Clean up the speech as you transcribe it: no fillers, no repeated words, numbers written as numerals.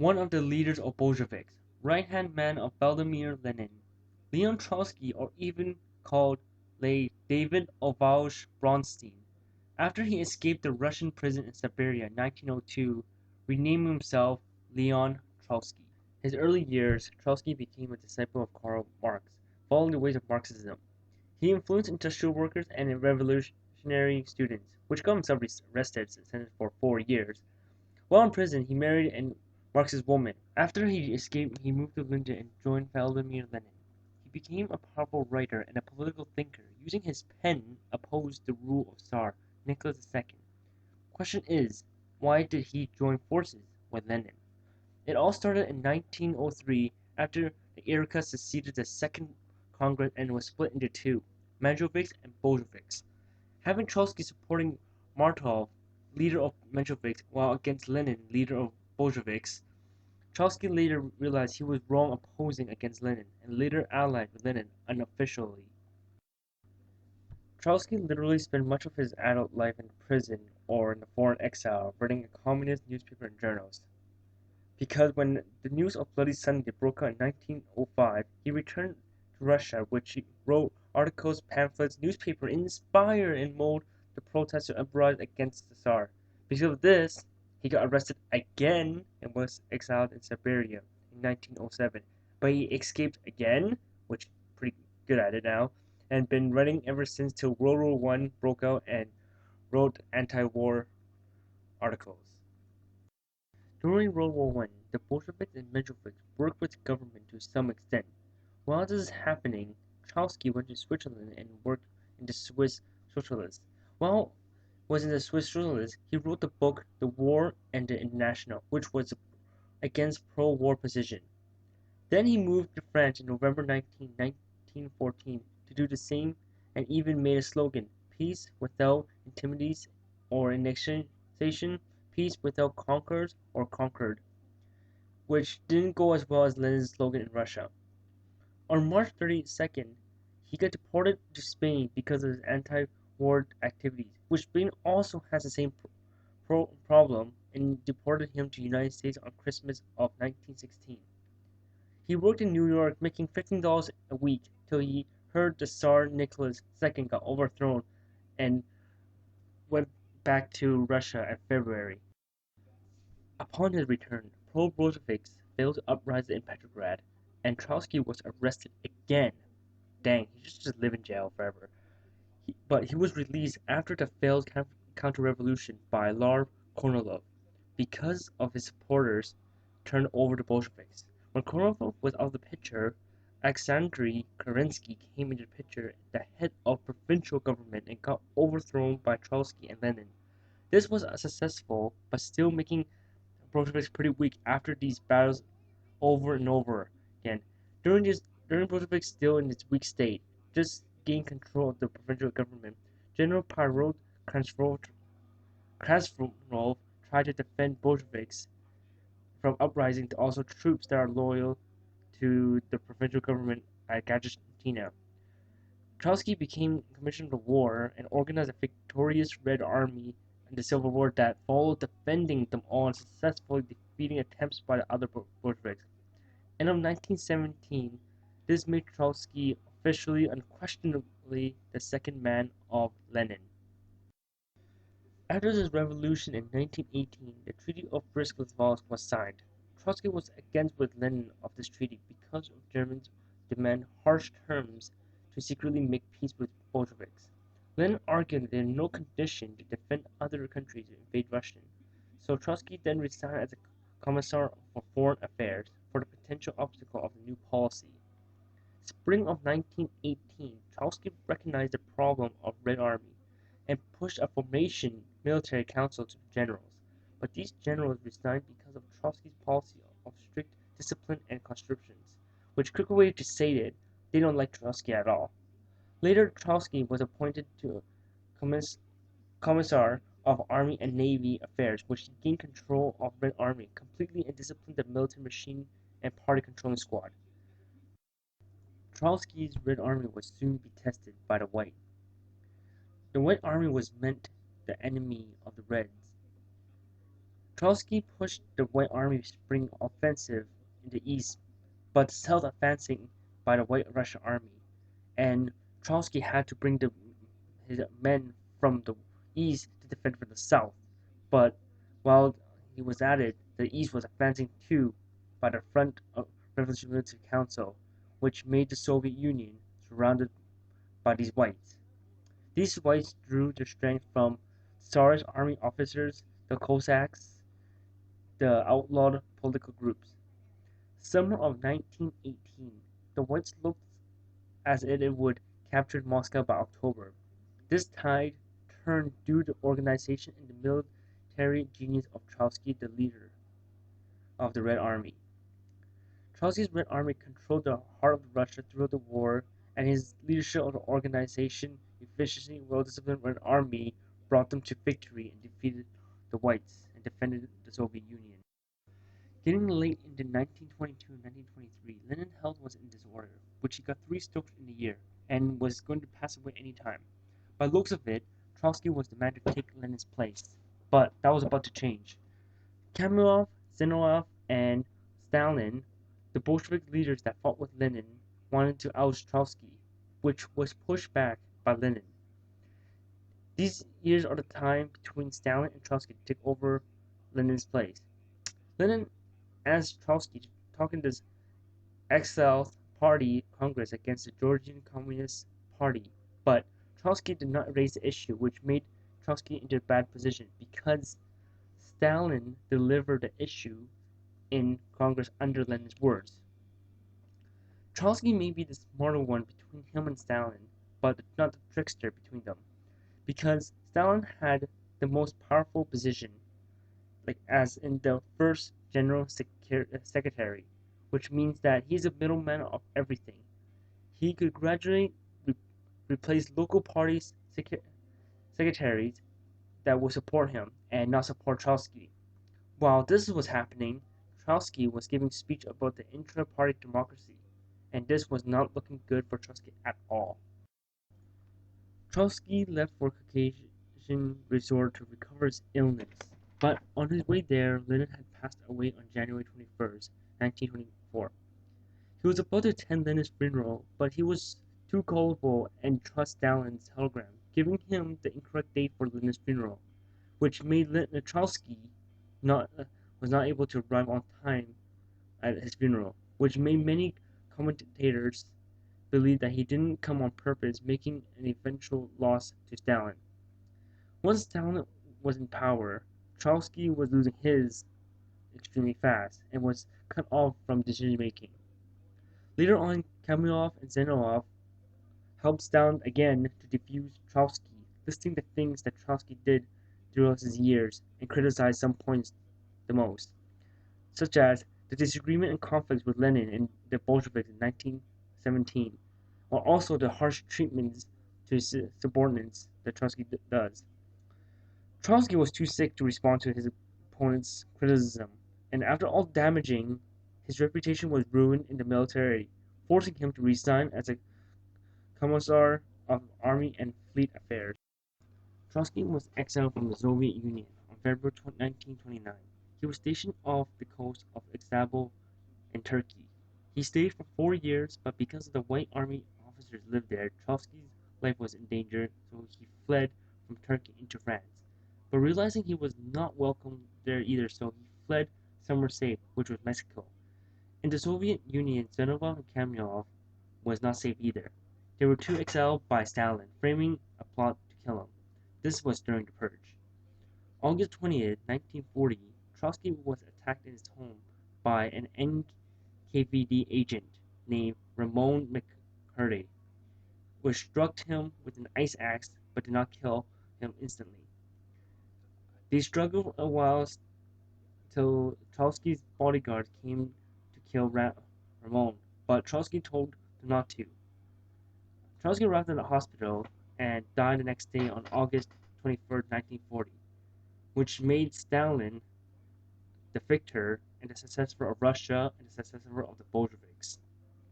one of the leaders of Bolsheviks, right-hand man of Vladimir Lenin. Leon Trotsky, or even called David Ovalsh Bronstein, after he escaped the Russian prison in Siberia in 1902, renamed himself Leon Trotsky. His early years, Trotsky became a disciple of Karl Marx, following the ways of Marxism. He influenced industrial workers and revolutionary students, which got himself arrested and sentenced for 4 years. While in prison, he married a Marxist woman. After he escaped, he moved to London and joined Vladimir Lenin. He became a powerful writer and a political thinker. Using his pen, opposed the rule of Tsar Nicholas II. Question is, why did he join forces with Lenin? It all started in 1903 after the Irka seceded the Second Congress and was split into two, Mensheviks and Bolsheviks. Having Trotsky supporting Martov, leader of Mensheviks, while against Lenin, leader of Bolsheviks, Trotsky later realized he was wrong opposing against Lenin, and later allied with Lenin unofficially. Trotsky literally spent much of his adult life in prison or in foreign exile, writing a communist newspaper and journals. Because when the news of Bloody Sunday broke out in 1905, he returned to Russia, which he wrote articles, pamphlets, newspaper, inspired and molded the protests to uprise against the Tsar. Because of this, he got arrested again and was exiled in Siberia in 1907. But he escaped again, which pretty good at it now, and been writing ever since till World War One broke out and wrote anti-war articles. During World War One, the Bolsheviks and Mensheviks worked with the government to some extent. While this is happening, Trotsky went to Switzerland and worked in the Swiss socialists. While was in the Swiss socialists, he wrote the book The War and the International, which was against pro-war position. Then he moved to France in November 1914 to do the same and even made a slogan, peace without intimidations or annexation, peace without conquerors or conquered, which didn't go as well as Lenin's slogan in Russia. On March 32nd, he got deported to Spain because of his anti-war activities, which Spain also has the same problem and deported him to the United States on Christmas of 1916. He worked in New York making $15 a week till he heard the Tsar Nicholas II got overthrown and went back to Russia in February. Upon his return, pro-Bolsheviks failed to uprise in Petrograd, and Trotsky was arrested again. Dang, he should just live in jail forever. But he was released after the failed counter-revolution by Larv Kornilov because of his supporters turned over to Bolsheviks. When Kornilov was out of the picture, Alexandry Kerensky came into the picture, the head of provincial government, and got overthrown by Trotsky and Lenin. This was successful, but still making Bolsheviks pretty weak after these battles over and over again. During Bolsheviks still in its weak state, just gained control of the provincial government, General Pyotr Krasnov tried to defend Bolsheviks from uprising to also troops that are loyal to the provincial government at Gajatina. Trotsky became commissioner of war and organized a victorious Red Army in the Civil War that followed, defending them all and successfully defeating attempts by the other Bolsheviks. In 1917, this made Trotsky officially unquestionably the second man of Lenin. After this revolution in 1918, the Treaty of Brest-Litovsk was signed. Trotsky was against with Lenin of this treaty because of Germans demand harsh terms to secretly make peace with Bolsheviks. Lenin argued that there is no condition to defend other countries to invade Russia. So Trotsky then resigned as a Commissar for Foreign Affairs for the potential obstacle of the new policy. Spring of 1918, Trotsky recognized the problem of Red Army and pushed a formation military council to generals. But these generals resigned because of Trotsky's policy of strict discipline and conscriptions, which quick way to say it, they don't like Trotsky at all. Later, Trotsky was appointed to Commissar of Army and Navy Affairs, which gained control of Red Army completely and disciplined the military machine and party controlling squad. Trotsky's Red Army would soon be tested by the White. The White Army was meant the enemy of the Reds. Trotsky pushed the White Army spring offensive in the east, but was held advancing by the White Russian Army, and Trotsky had to bring his men from the east to defend from the south. But while he was at it, the east was advancing too by the Front of Revolutionary Council, which made the Soviet Union surrounded by these whites. These whites drew their strength from Tsarist army officers, the Cossacks, the outlawed political groups. Summer of 1918, the whites looked as if it would capture Moscow by October. This tide turned due to the organization and the military genius of Trotsky, the leader of the Red Army. Trotsky's Red Army controlled the heart of Russia throughout the war, and his leadership of the organization, efficiency, well-disciplined Red Army brought them to victory and defeated the Whites and defended the Soviet Union. Getting late into 1922 and 1923, Lenin's health was in disorder, which he got 3 strokes in a year, and was going to pass away any time. By looks of it, Trotsky was the man to take Lenin's place, but that was about to change. Kamilov, Zinoviev, and Stalin, the Bolshevik leaders that fought with Lenin, wanted to oust Trotsky, which was pushed back by Lenin. These years are the time between Stalin and Trotsky to take over Lenin's place. Lenin asked Trotsky to talk in this exiled party congress against the Georgian Communist Party, but Trotsky did not raise the issue, which made Trotsky into a bad position because Stalin delivered the issue in Congress under Lenin's words. Trotsky may be the smarter one between him and Stalin, but not the trickster between them, because Stalin had the most powerful position, like as in the first general secretary, which means that he's a middleman of everything. He could gradually replace local parties secretaries that would support him and not support Trotsky. While this was happening, Trotsky was giving speech about the intra-party democracy, and this was not looking good for Trotsky at all. Trotsky left for Caucasian resort to recover his illness, but on his way there, Lenin had passed away on January 21st, 1924. He was about to attend Lenin's funeral, but he was too gullible and trust Stalin's telegram, giving him the incorrect date for Lenin's funeral, which made Trotsky not was not able to arrive on time at his funeral, which made many commentators believe that he didn't come on purpose, making an eventual loss to Stalin. Once Stalin was in power, Trotsky was losing his extremely fast and was cut off from decision making. Later on, Kamilov and Zinoviev helped Stalin again to defuse Trotsky, listing the things that Trotsky did throughout his years and criticized some points the most, such as the disagreement and conflicts with Lenin and the Bolsheviks in 1917, while also the harsh treatments to his subordinates that Trotsky does. Trotsky was too sick to respond to his opponent's criticism, and after all damaging, his reputation was ruined in the military, forcing him to resign as a commissar of army and fleet affairs. Trotsky was exiled from the Soviet Union on February 1929. He was stationed off the coast of Istanbul in Turkey. He stayed for 4 years, but because the White Army officers lived there, Trotsky's life was in danger, so he fled from Turkey into France. But realizing he was not welcome there either, so he fled somewhere safe, which was Mexico. In the Soviet Union, Zinoviev and Kamilov was not safe either. They were too exiled by Stalin, framing a plot to kill him. This was during the Purge. August 20th, 1940, Trotsky was attacked in his home by an NKVD agent named Ramon McCurdy, which struck him with an ice axe but did not kill him instantly. They struggled a while till Trotsky's bodyguards came to kill Ramon, but Trotsky told them not to. Trotsky arrived at the hospital and died the next day on August 21st, 1940, which made Stalin the victor and the successor of Russia and the successor of the Bolsheviks.